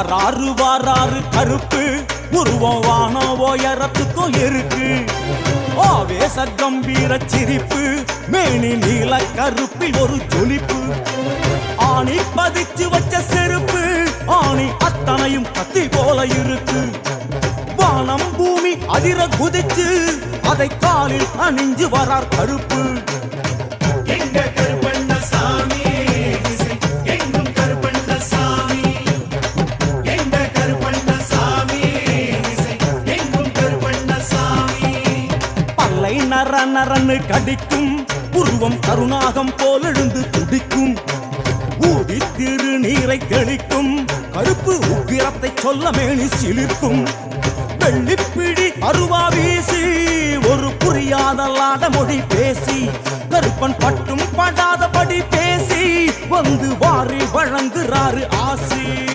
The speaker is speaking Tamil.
வாராறு வாராறு கருப்பு உருவம் வானோ உயரத்துக்கும் இருக்கு ஆவேச கம்பீர சிரிப்பு மேனி நீல கருப்பில் ஒரு ஜொலிப்பு ஆணி பதிச்சு வச்ச செருப்பு ஆணி அத்தனையும் கத்தி போல இருக்கு வானம் பூமி அதிர குதிச்சு அதை காலில் அணிஞ்சு வரார் கருப்பு நர நரன்னு கடிக்கும் உருவம் கருணாகம் போல் எழுந்து துடிக்கும் ஊதி திருநீரை தெளிக்கும் கருப்பு உக்கிரத்தை சொல்ல மேனி சிலிர்க்கும் வெள்ளிப்பிடி அருவா வீசி ஒரு புரியாதல்லாத மொழி பேசி கருப்பன் பட்டும் படாதபடி பேசி வந்து வாரி வழங்குறாரு ஆசி